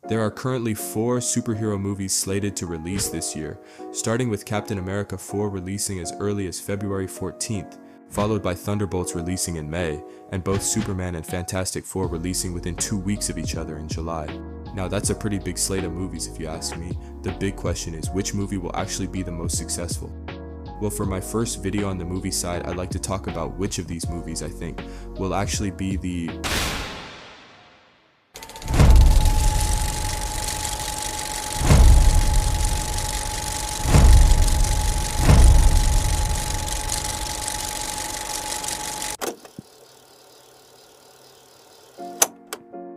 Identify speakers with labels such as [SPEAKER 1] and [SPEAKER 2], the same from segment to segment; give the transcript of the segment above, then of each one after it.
[SPEAKER 1] There are currently 4 superhero movies slated to release this year, starting with Captain America 4 releasing as early as February 14th, followed by Thunderbolts releasing in May, and both Superman and Fantastic Four releasing within 2 weeks of each other in July. Now that's a pretty big slate of movies if you ask me. The big question is, which movie will actually be the most successful? Well, for my first video on the movie side, I'd like to talk about which of these movies I think will actually be the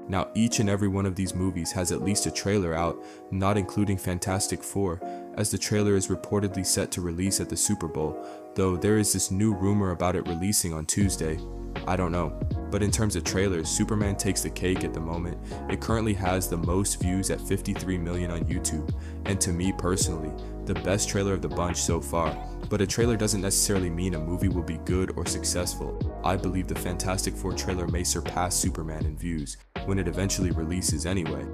[SPEAKER 1] Now, each and every one of these movies has at least a trailer out, not including Fantastic Four, as the trailer is reportedly set to release at the Super Bowl, though there is this new rumor about it releasing on Tuesday. I don't know. But in terms of trailers, Superman takes the cake at the moment. It currently has the most views at 53 million on YouTube, and to me personally, the best trailer of the bunch so far. But a trailer doesn't necessarily mean a movie will be good or successful. I believe the Fantastic Four trailer may surpass Superman in views, when it eventually releases anyway.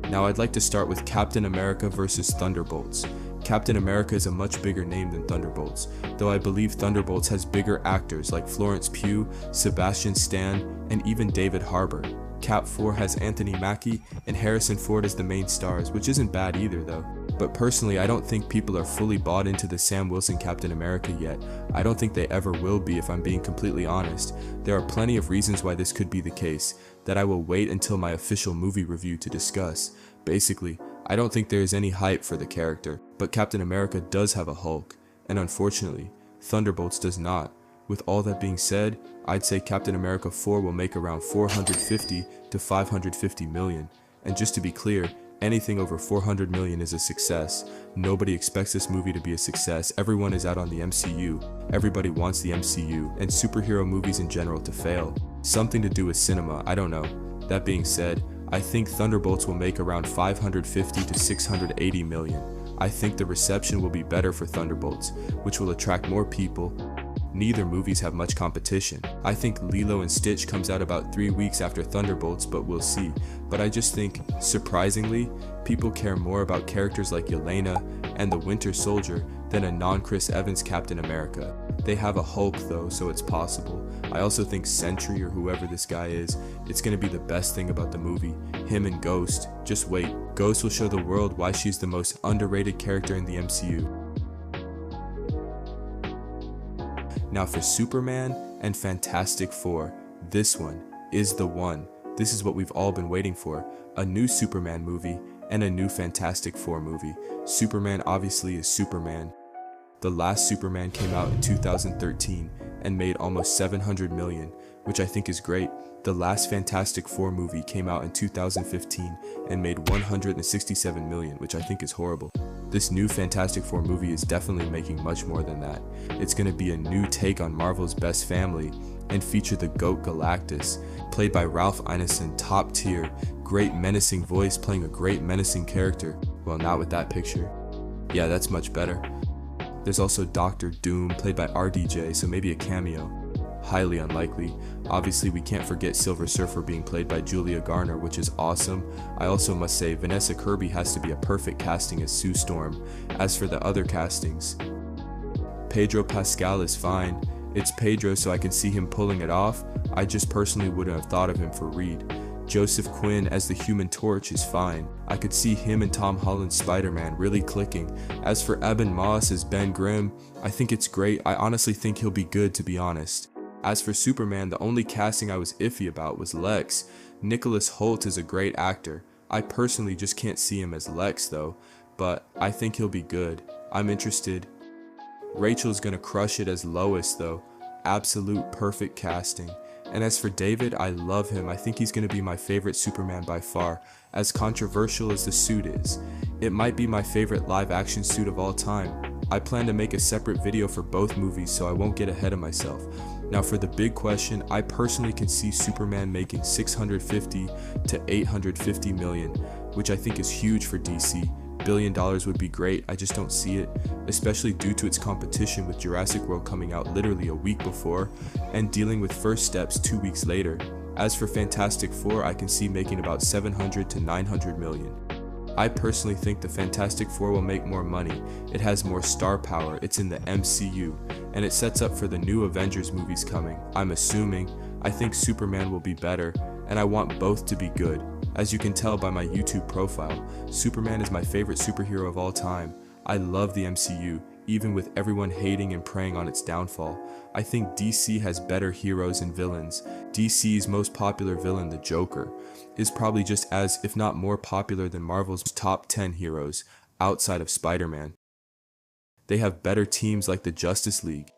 [SPEAKER 1] Now I'd like to start with Captain America vs. Thunderbolts. Captain America is a much bigger name than Thunderbolts, though I believe Thunderbolts has bigger actors like Florence Pugh, Sebastian Stan, and even David Harbour. Cap 4 has Anthony Mackie and Harrison Ford as the main stars, which isn't bad either though. But personally, I don't think people are fully bought into the Sam Wilson Captain America yet. I don't think they ever will be, if I'm being completely honest. There are plenty of reasons why this could be the case, that I will wait until my official movie review to discuss. Basically, I don't think there is any hype for the character, but Captain America does have a Hulk, and unfortunately, Thunderbolts does not. With all that being said, I'd say Captain America 4 will make around 450 to 550 million, and just to be clear, anything over 400 million is a success. Nobody expects this movie to be a success. Everyone is out on the MCU. Everybody wants the MCU, and superhero movies in general to fail. Something to do with cinema, I don't know. That being said, I think Thunderbolts will make around 550 to 680 million. I think the reception will be better for Thunderbolts, which will attract more people. Neither movies have much competition. I think Lilo and Stitch comes out about 3 weeks after Thunderbolts, but we'll see. But I just think, surprisingly, people care more about characters like Yelena and the Winter Soldier than a non-Chris Evans Captain America. They have a Hulk though, so it's possible. I also think Sentry, or whoever this guy is, it's gonna be the best thing about the movie. Him and Ghost. Just wait. Ghost will show the world why she's the most underrated character in the MCU. Now for Superman and Fantastic Four, this one is the one. This is what we've all been waiting for. A new Superman movie and a new Fantastic Four movie. Superman obviously is Superman. The last Superman came out in 2013 and made almost 700 million, which I think is great. The last Fantastic Four movie came out in 2015 and made 167 million, which I think is horrible. This new Fantastic Four movie is definitely making much more than that. It's going to be a new take on Marvel's best family and feature the GOAT Galactus, played by Ralph Ineson, top tier, great menacing voice playing a great menacing character. Well, not with that picture. Yeah, that's much better. There's also Doctor Doom, played by RDJ, so maybe a cameo. Highly unlikely. Obviously, we can't forget Silver Surfer being played by Julia Garner, which is awesome. I also must say Vanessa Kirby has to be a perfect casting as Sue Storm. As for the other castings, Pedro Pascal is fine. It's Pedro, so I can see him pulling it off. I just personally wouldn't have thought of him for Reed. Joseph Quinn as the Human Torch is fine. I could see him and Tom Holland's Spider-Man really clicking. As for Eben Moss as Ben Grimm, I think it's great. I honestly think he'll be good, to be honest. As for Superman, the only casting I was iffy about was Lex. Nicholas Hoult is a great actor. I personally just can't see him as Lex though, but I think he'll be good. I'm interested. Rachel's gonna crush it as Lois though. Absolute perfect casting. And as for David, I love him. I think he's gonna be my favorite Superman by far, as controversial as the suit is. It might be my favorite live action suit of all time. I plan to make a separate video for both movies, so I won't get ahead of myself. Now for the big question, I personally can see Superman making 650 to 850 million, which I think is huge for DC. $1 billion would be great, I just don't see it, especially due to its competition with Jurassic World coming out literally a week before and dealing with First Steps 2 weeks later. As for Fantastic Four, I can see making about 700 to 900 million. I personally think the Fantastic Four will make more money. It has more star power, it's in the MCU, and it sets up for the new Avengers movies coming. I'm assuming. I think Superman will be better, and I want both to be good. As you can tell by my YouTube profile, Superman is my favorite superhero of all time. I love the MCU, even with everyone hating and preying on its downfall. I think DC has better heroes and villains. DC's most popular villain, the Joker, is probably just as, if not more popular than Marvel's top 10 heroes, outside of Spider-Man. They have better teams like the Justice League.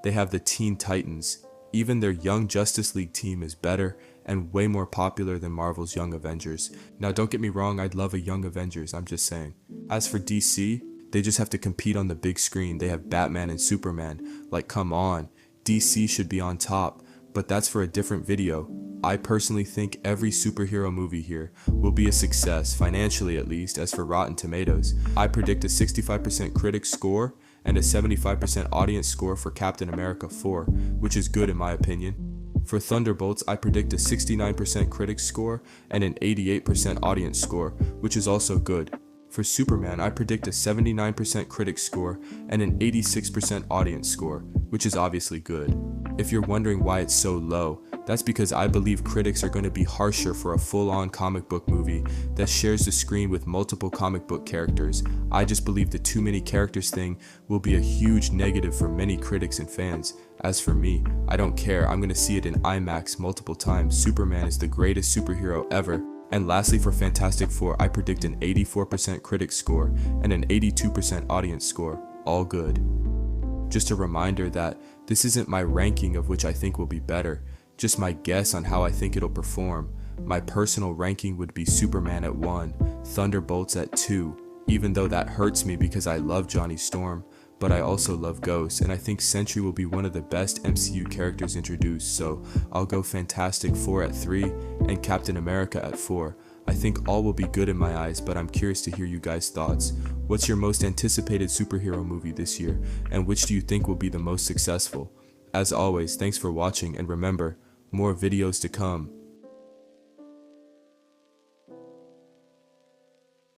[SPEAKER 1] They have the Teen Titans. Even their Young Justice League team is better and way more popular than Marvel's Young Avengers. Now don't get me wrong, I'd love a Young Avengers, I'm just saying. As for DC, they just have to compete on the big screen. They have Batman and Superman. Like, come on, DC should be on top, but that's for a different video. I personally think every superhero movie here will be a success, financially at least. As for Rotten Tomatoes, I predict a 65% critic score and a 75% audience score for Captain America 4, which is good in my opinion. For Thunderbolts, I predict a 69% critic score and an 88% audience score, which is also good. For Superman, I predict a 79% critic score and an 86% audience score, which is obviously good. If you're wondering why it's so low, that's because I believe critics are going to be harsher for a full-on comic book movie that shares the screen with multiple comic book characters. I just believe the too many characters thing will be a huge negative for many critics and fans. As for me, I don't care, I'm going to see it in IMAX multiple times. Superman is the greatest superhero ever. And lastly, for Fantastic Four, I predict an 84% critic score and an 82% audience score, all good. Just a reminder that this isn't my ranking of which I think will be better, just my guess on how I think it'll perform. My personal ranking would be Superman at 1, Thunderbolts at 2, even though that hurts me because I love Johnny Storm, but I also love Ghost, and I think Sentry will be one of the best MCU characters introduced, so I'll go Fantastic Four at 3 and Captain America at 4. I think all will be good in my eyes, but I'm curious to hear you guys' thoughts. What's your most anticipated superhero movie this year, and which do you think will be the most successful? As always, thanks for watching, and remember, more videos to come.